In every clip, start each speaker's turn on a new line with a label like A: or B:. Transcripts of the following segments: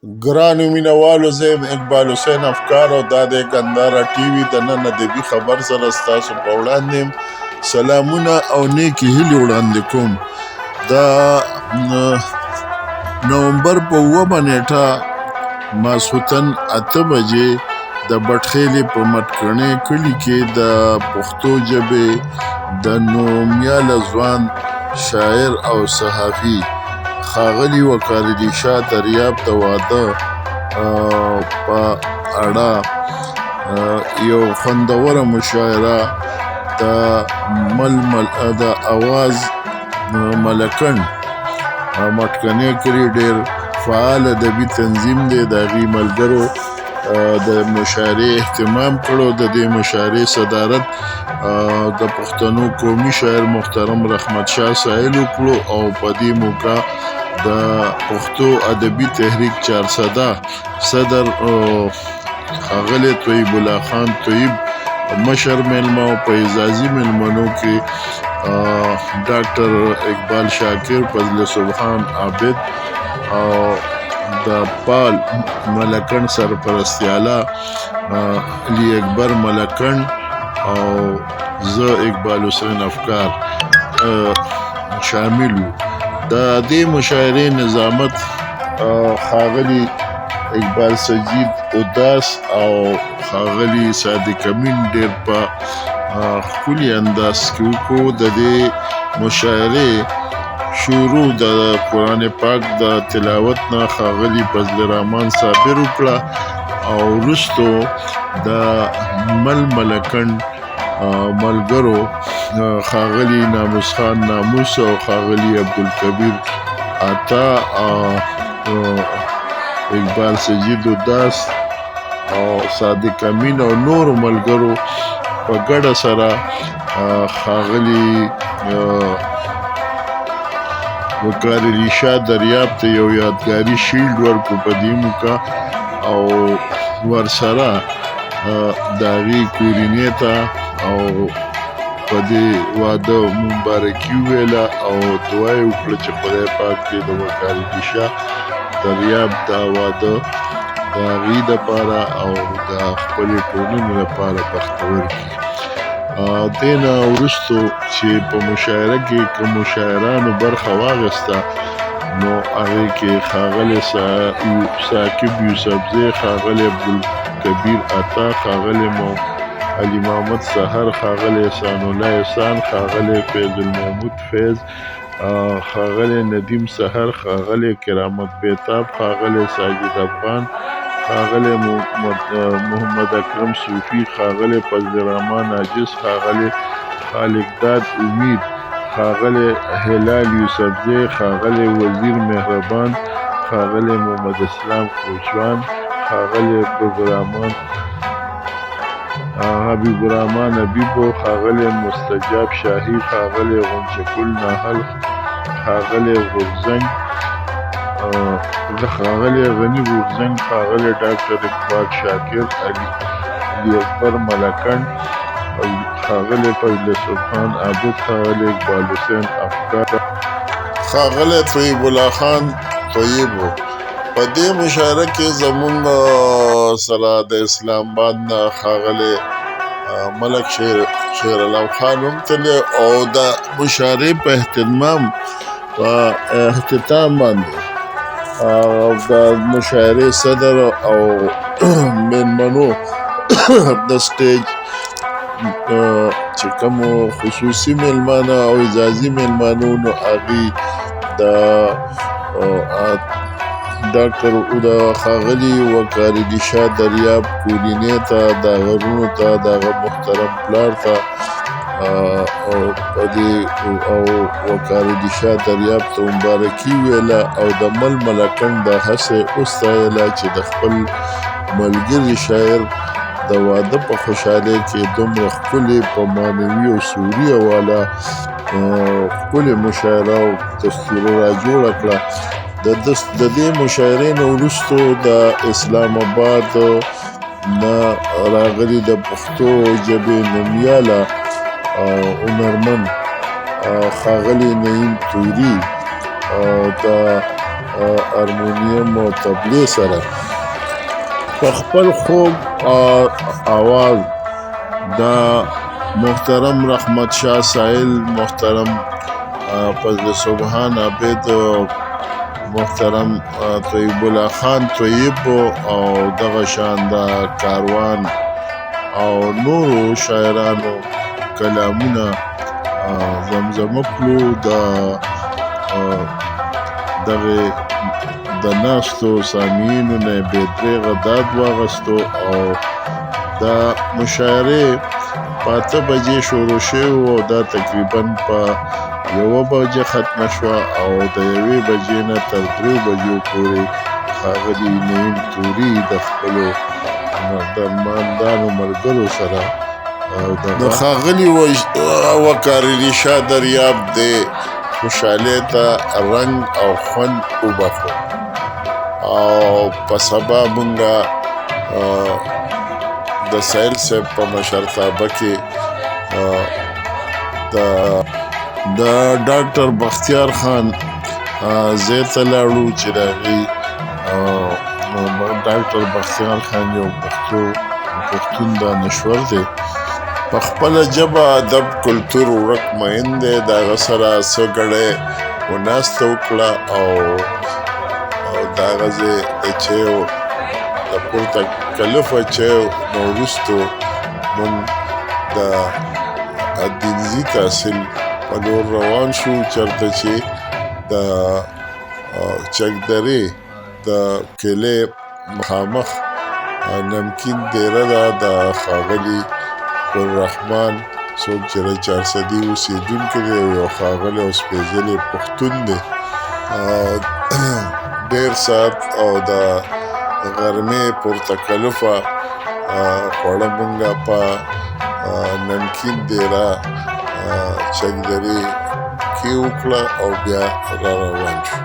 A: ګرانو مینوالو، زه یم اقبال حسین افکار او دا د ګندهارا ټي وي د نن ادبي خبر سره ستاسو په وړاندې یم. سلامونه او نیکې هیلې وړاندې کوم. د نومبر په اوومه نیټه ماسخوتن 8 بجې د بټخیلې په مټکڼې کلي کې د پښتو ژبې د نومیاله ځوان شاعر او صحافي ښاغلي وقار شاه دریاب د واده په اړه یو خوندوره مشاعره د اواز ملکن مټکنۍ کړي. ډېر فعال ادبي تنظیم دی. د هغې ملګرو د مشاعرې اهتمام کړو. د دې مشاعرې صدارت د پښتنو قومي شاعر محترم رحمت شاه سایل وکړو او په دې موقع د پښتو ادبي تحریک 400 صدر ښاغلی طیب الله خان طیب مشر میلمه او په اعزازي میلمنو کې ډاکټر اقبال شاکر، فضل سبحان عابد او د پال ملکن سرپرستیاله علي اکبر ملکن او زه اقبال حسین افکار شامل وو. د دې مشاعرې نظامت ښاغلي اقبال سجید اداس او ښاغلي صادق امین ډېر په ښکلي انداز کې وکړو. د دې مشاعرې شروع د قرآن پاک د تلاوت نه ښاغلي فضل الرحمن صابر وکړه او وروستو د ملکن ملګرو ښاغلي ناموس خان ناموس او ښاغلي عبدالکبیر عطا اقبال سجید اداس او صادق امین او نورو ملګرو په ګډه سره ښاغلي وقار شاه دریاب ته یو یادګاري شیلډ ورکړو په دې موقع او ورسره د هغې کورینې ته او په دې واده مبارکي وویله او دعا یې وکړه چې خدای پاک دې د وقار شاه دریاب دا واده د هغې دپاره او د خپلې ټولنې لپاره بختور کړي. دې نه وروستو چې په مشاعره کې کوم مشاعرانو برخه واخیسته نو هغې کې ښاغلی ثاقب یوسفزی، ښاغلی عبدالکبیر عطا، ښاغلی علي محمد سحر، ښاغلی احسان الله احسان، ښاغلی فیض المحمود فیض، ښاغلی ندیم سحر، ښاغلی کرامت بیتاب، ښاغلی ساجد افغان، ښاغلی محمد اکرم صوفي، ښاغلی فضل الرحمن عاجز، ښاغلی خالقداد امید، ښاغلی هلال یوسفزی، ښاغلی وزیر مهربان، ښاغلی محمد اسلام کوچوان، ښاغلی حبیب الرحمن حبیبو، ښاغلی مستجاب شاهي، ښاغلی غنچکل ناهل، ښاغلی غورزنګ، ښاغلی غني غورزنګ، ښاغلی ډاکټر اقبال شاکر، علي اکبر ملکن، ښاغلی فضل سبحان عابد، ښاغلی اقبال حسین افکار، ښاغلی طیب الله خان طیب. په دې مشاعره کې زمونږ سره د اسلام آباد نه ښاغلی ملک شیر علم خان هم تللی او د مشاعرې په اختتام باندې د مشاعرې صدر او میلمنو د سټیج چې کوم خصوصي میلمانه او اجازي میلمانو نو هغې د ډاکټر ښاغلي وقار شاه دریاب کورینې ته، د غرونو ته، د هغه محترم پلار ته او په دې او وقار شاه دریاب ته مبارکي وویله او د ملکن د هڅې وستایله چې د خپل ملګري شاعر د واده په خوشحالۍ کې دومره ښکلې په معنوي او شعوري حواله ښکلې مشاعره او تذکره راجوړه کړه. د دې مشاعرې نه وروستو د اسلام آباد نه راغلي د پښتو ژبې نومیاله هنرمند ښاغلی نعیم توري د هارمونیم او طبلې سره په خپل خوږ آواز دا محترم رحمت شاه سایل، محترم فضل سبحان عابد، محترم طیب الله خان طیب او دغه شان د کاروان او نورو شاعرانو کلامونه زمزمه کړو. دغه د ناستو سامعینو نه بې دریغه داد واغستو او دا مشاعرې په 8 بجې شروع شوې او دا تقریبا په 1 بجه ختمه شوه او د 1 بجې نه تر 3 بجو پورې ښاغلي نعیم توري د خپلو درماندانو ملګرو سره د ښاغلي وقار شاه دریاب د خوشحالۍ ته رنګ او خوند وبخښو او په سبا مونږه د سایل صاحب په مشرتابه کې د ډاکټر بختیار خان ځای ته لاړو چې د هغې ډاکټر بختیار خان یو پښتون دانشور دی، په خپله ژبه ادب کلتور ورک مین دی. د هغه سره څه ګړی وناسته وکړه او د هغه ځای د چایو د پورته کلفه چایو نه وروستو مونږ د دینزي تحصیل په لور روان شو، چېرته چې د چکدرې د کیلې مخامخ نمکین دیره ده د ښاغلي ګلرحمان څوک چې د چارسدي اوسېدونکی دی، یو ښاغلی او سپېڅلی پښتون دی. ډېر ساعت او د غرمې پورته کلفه خوړه مونږه په نمکین دیره چکدرې کې وکړه او بیا را روان شو.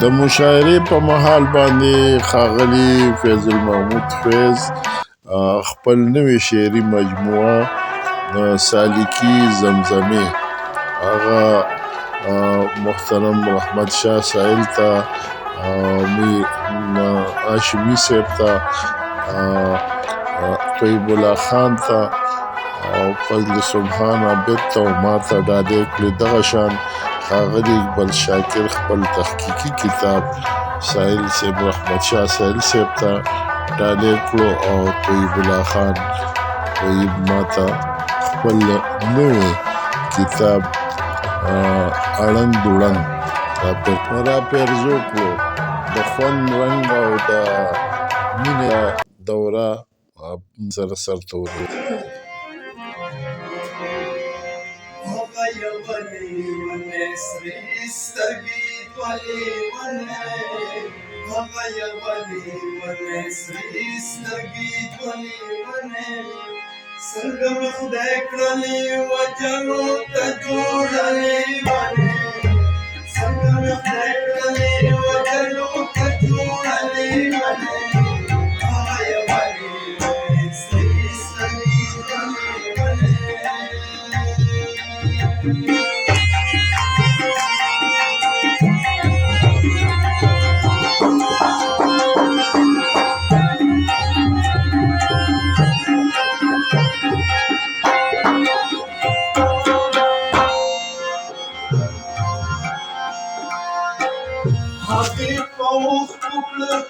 A: د مشاعرې په مهال باندې ښاغلي فیض المحمود فیض خپل نوې شعري مجموعه سالکي زمزمې هغه محترم رحمت شاه سایل ته، هاشمي صاحب ته، طیب الله خان ته او فضل سبحان عابد ته او ما ته ډالۍ کړې. دغه شان ښاغلي اقبال شاکر خپل تحقیقي کتاب سایل صاحب رحمت شاه سایل صاحب ته ډالۍ کړو او طیب الله خان طیب ما ته خپل نوی کتاب اړنګ دوړنګ را پیرزو کړو. د خوند رنګ او د مینې دوره سره سرته ورسېده.
B: څنګه مې خدای کړلې وجنو ته جوړلې ونې، څنګه مې خدای کړلې وجنو ته جوړلې ونې، هغه یوالې ونې سرې سرې ونې ونې.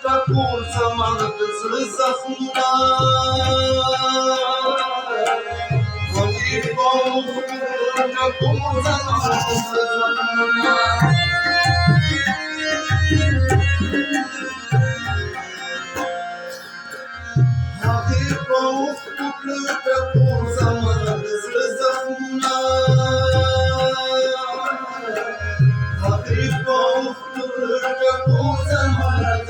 B: ټکور زما د زړه زخمونه، هغې په ټکور زما د زړه زخمونه، هغې په ټکور زما د زړه زخمونه، هغې په ټکور زما د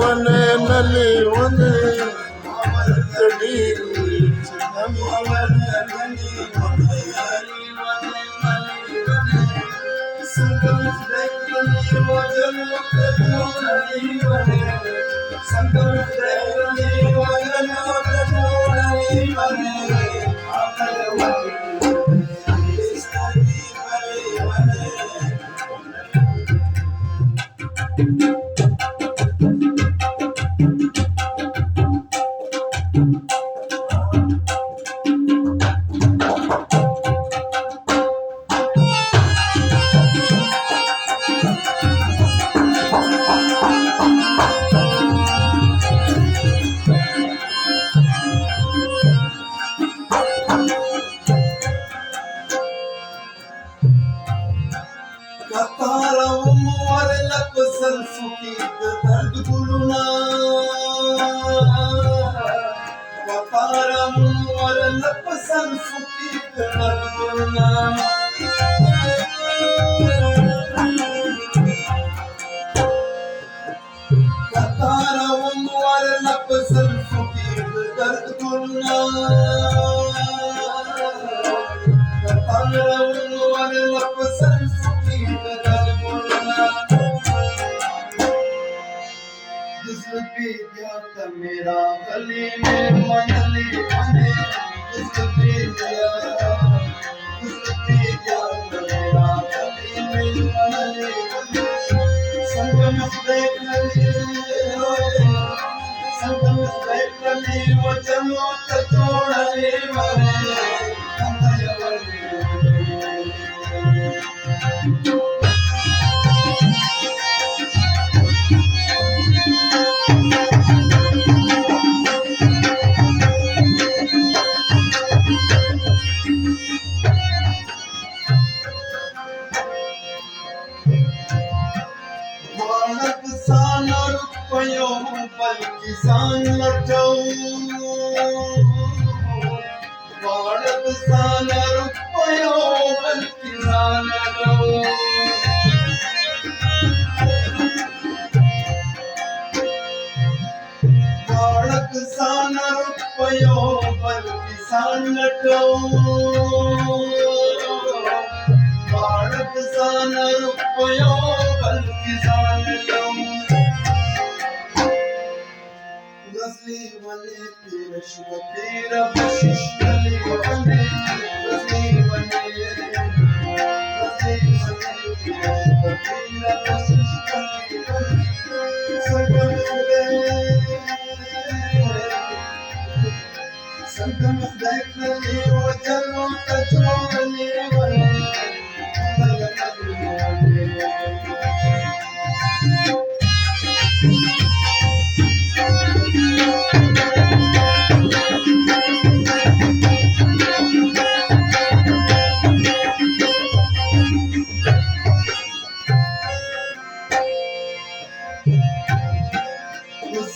A: ونه نلې ونه ډېر
B: څنګه कतारों और लब जुल्फों की दर्द गुलना कतारों और लब जुल्फों की दर्द गुलना कतारों और लब जुल्फों की दर्द गुलना कतारों और लब जुल्फों की दर्द गुलना जिस्म पे दिया मेरा गले में मनले बने जिस्म पे दिया मेरा गले में मनले बने संगम देख ले वो जमो तोड़ले मरे किसान लटऊ भारत सान रुपयो किसान लटऊ भारत सान रुपयो किसान लटऊ भारत सान रुपयो किसान लटऊ गजली बने तेरा शुभ तेरा बख्शिश गली बने गजली बने तेरा शुभ तेरा बख्शिश गली बने संगम देख ले वो जन्मों का जोड़ने बने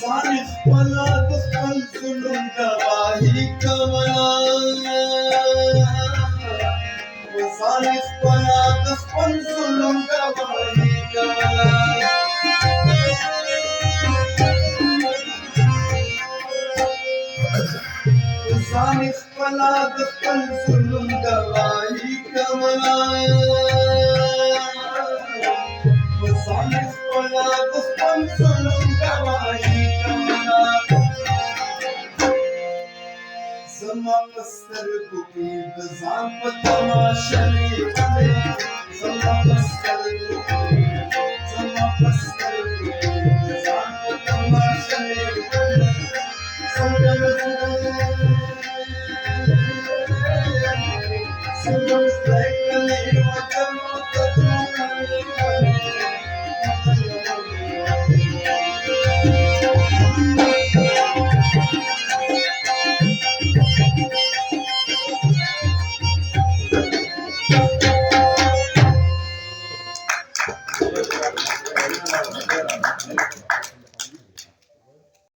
B: ज़ालिम बना दुश्मन जुल्म गवाही कमला ज़ालिम बना दुश्मन जुल्म गवाही कमला ज़ालिम बना दुश्मन जुल्म गवाही कमला ज़ालिम बना दुश्मन जुल्म गवाही कमला ज़मा पस्तर को की बज़ाम तमाशा ले ज़मा पस्तर को ज़मा पस्तर